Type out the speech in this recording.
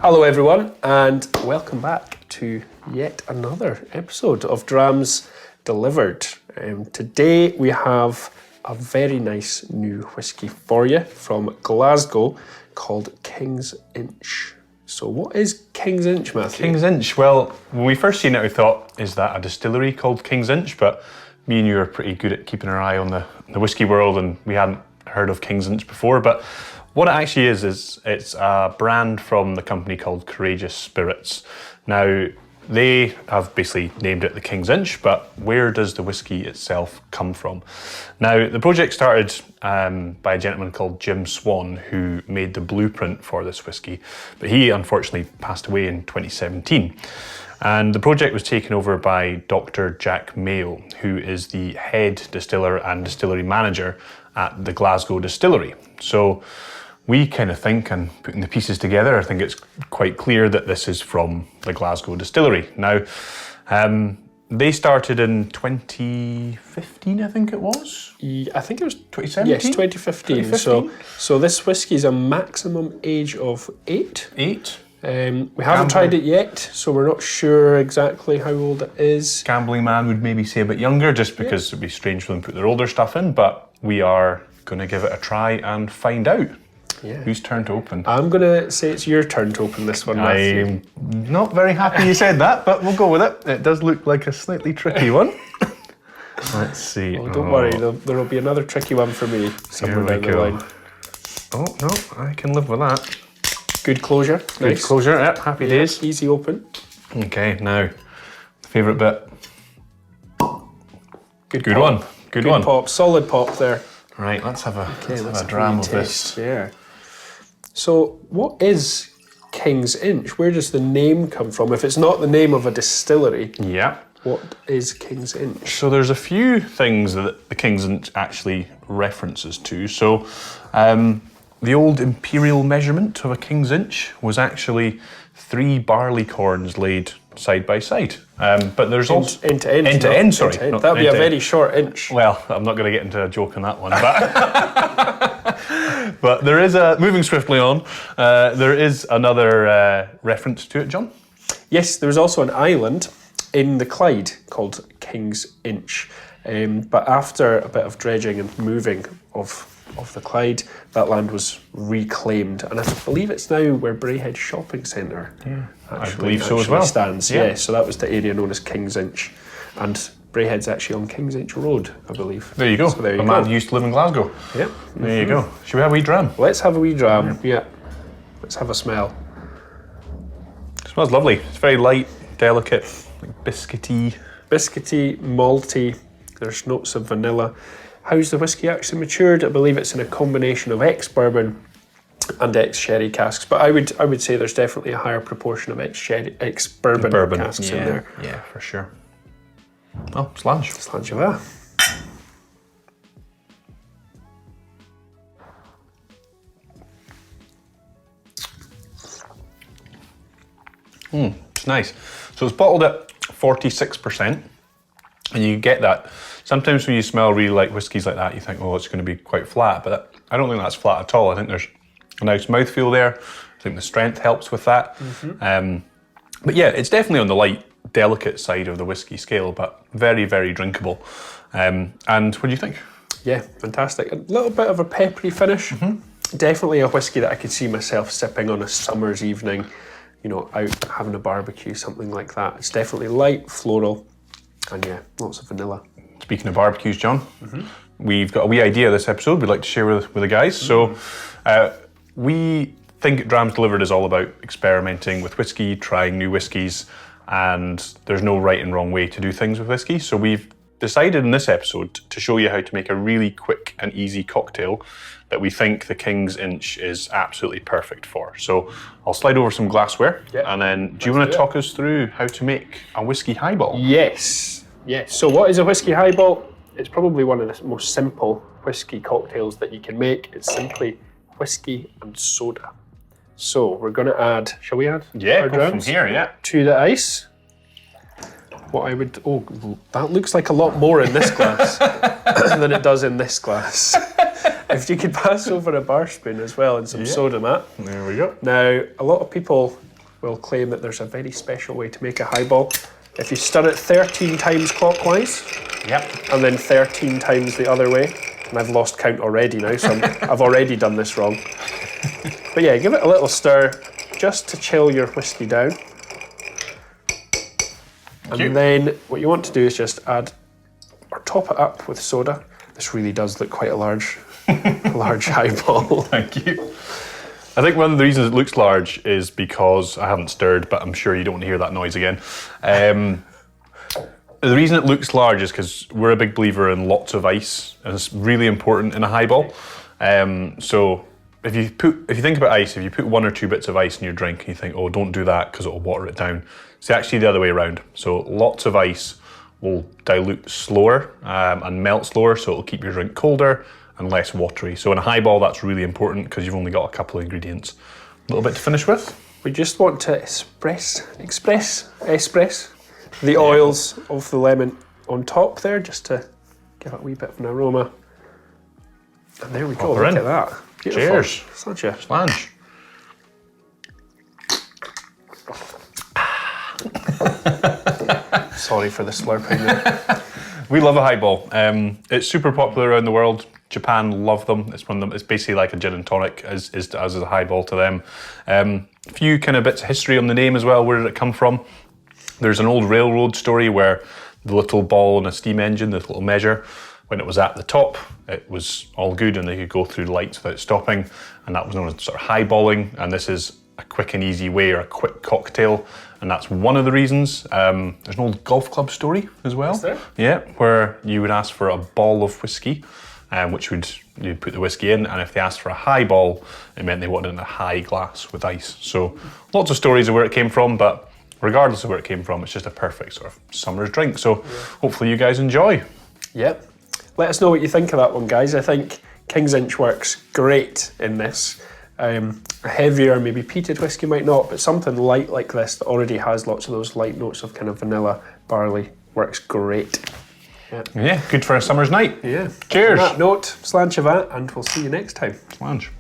Hello everyone, and welcome back to yet another episode of Drams Delivered. Today we have a very nice new whisky for you from Glasgow called King's Inch. So what is King's Inch, Matthew? King's Inch, well, when we first seen it we thought, is that a distillery called King's Inch? But me and you are pretty good at keeping our eye on the whisky world, and we hadn't heard of King's Inch before. But what it actually is it's a brand from the company called Courageous Spirits. Now, they have basically named it the King's Inch, but where does the whisky itself come from? Now, the project started by a gentleman called Jim Swan, who made the blueprint for this whisky, but he unfortunately passed away in 2017. And the project was taken over by Dr. Jack Mayo, who is the head distiller and distillery manager at the Glasgow distillery. So we kind of think, and putting the pieces together, I think it's quite clear that this is from the Glasgow distillery. Now, they started in 2015, I think it was? I think it was 2017? Yes, 2015. So this whisky is a maximum age of 8. 8. We haven't tried it yet, so we're not sure exactly how old it is. Gambling man would maybe say a bit younger, just because it'd be strange for them to put their older stuff in, but we are going to give it a try and find out. Yeah. Whose turn to open? I'm going to say it's your turn to open this one, Matthew. I'm not very happy you said that, but we'll go with it. It does look like a slightly tricky one. Let's see. Oh, don't worry, there will be another tricky one for me somewhere down the line. Oh, no, I can live with that. Good closure. Good Nice. closure, yep, happy days. Easy open. Okay, now, favourite bit. Good pop. one. Good one. Pop, solid pop there. Right, let's have a Let's dram of taste. this. Yeah. So, what is King's Inch? Where does the name come from? If it's not the name of a distillery, Yeah. what is King's Inch? So there's a few things that the King's Inch actually references to. So the old imperial measurement of a King's Inch was actually 3 barley corns laid side by side. But there's also... End to end. Sorry. That'd be a very short inch. Well, I'm not going to get into a joke on that one, but... But there is moving swiftly on, there is another reference to it, John? Yes, there's also an island in the Clyde called King's Inch. But after a bit of dredging and moving of the Clyde, that land was reclaimed. And I believe it's now where Braehead Shopping Centre I believe so as well. stands. Yeah, so that was the area known as King's Inch. And Braehead's actually on King's Inch Road, I believe. There you go. So there you a go. man who used to live in Glasgow. Yep. There you go. Should we have a wee dram? Let's have a wee dram. Yeah. Let's have a smell. It smells lovely. It's very light, delicate, like biscuity. Biscuity, malty. There's notes of vanilla. How's the whisky actually matured? I believe it's in a combination of ex-bourbon and ex-sherry casks, but I would say there's definitely a higher proportion of ex-bourbon casks in there. Yeah, for sure. Oh, slange. Slange of that. It's nice. So it's bottled at 46%, and you get that. Sometimes when you smell really light whiskies like that, you think, oh, it's going to be quite flat, but I don't think that's flat at all. I think there's a nice mouthfeel there. I think the strength helps with that. But yeah, it's definitely on the light, delicate side of the whiskey scale, but very, very drinkable. And what do you think? Yeah, fantastic. A little bit of a peppery finish. Definitely a whiskey that I could see myself sipping on a summer's evening, you know, out having a barbecue, something like that. It's definitely light, floral, and yeah, lots of vanilla. Speaking of barbecues, John, we've got a wee idea this episode we'd like to share with the guys. So we think Drams Delivered is all about experimenting with whiskey, trying new whiskies, and there's no right and wrong way to do things with whiskey. So we've decided in this episode to show you how to make a really quick and easy cocktail that we think the King's Inch is absolutely perfect for. So I'll slide over some glassware, and then do you want to talk us through how to make a whiskey highball? Yes. So what is a whiskey highball? It's probably one of the most simple whiskey cocktails that you can make. It's simply whiskey and soda. So we're going to add, shall we add? Yeah, go from here, yeah. To the ice. What I would, that looks like a lot more in this glass than it does in this glass. If you could pass over a bar spoon as well and some soda, Matt. There we go. Now, a lot of people will claim that there's a very special way to make a highball. If you stir it 13 times clockwise, and then 13 times the other way, and I've lost count already now, so I've already done this wrong. But yeah, give it a little stir just to chill your whiskey down. And then what you want to do is just add or top it up with soda. This really does look quite a large highball. Thank you. I think one of the reasons it looks large is because I haven't stirred, but I'm sure you don't want to hear that noise again. The reason it looks large is because we're a big believer in lots of ice, and it's really important in a highball. So if you think about ice, if you put 1 or 2 bits of ice in your drink and you think, oh, don't do that because it'll water it down, it's actually the other way around. So lots of ice will dilute slower and melt slower, so it'll keep your drink colder and less watery. So in a highball, that's really important because you've only got a couple of ingredients. A little bit to finish with. We just want to express the oils of the lemon on top there, just to give it a wee bit of an aroma. And there we go, look at that. Beautiful. Cheers. Such a Slange. Sorry for the slurping there. We love a highball. It's super popular around the world. Japan love them. It's one of them. It's basically like a gin and tonic, as is a highball to them. A few kind of bits of history on the name as well. Where did it come from? There's an old railroad story where the little ball in a steam engine, this little measure, when it was at the top, it was all good and they could go through the lights without stopping, and that was known as sort of highballing. And this is a quick and easy way, or a quick cocktail, and that's one of the reasons. There's an old golf club story as well. Is there? Yeah, where you would ask for a ball of whiskey, which you'd put the whiskey in, and if they asked for a highball, it meant they wanted in a high glass with ice. So lots of stories of where it came from, but regardless of where it came from, it's just a perfect sort of summer's drink. So hopefully you guys enjoy. Yep. Let us know what you think of that one, guys. I think King's Inch works great in this. A heavier, maybe peated whiskey might not, but something light like this that already has lots of those light notes of kind of vanilla, barley works great. Yeah, good for a summer's night. Yeah. Cheers. On that note, Slan Chavat, and we'll see you next time. Slange.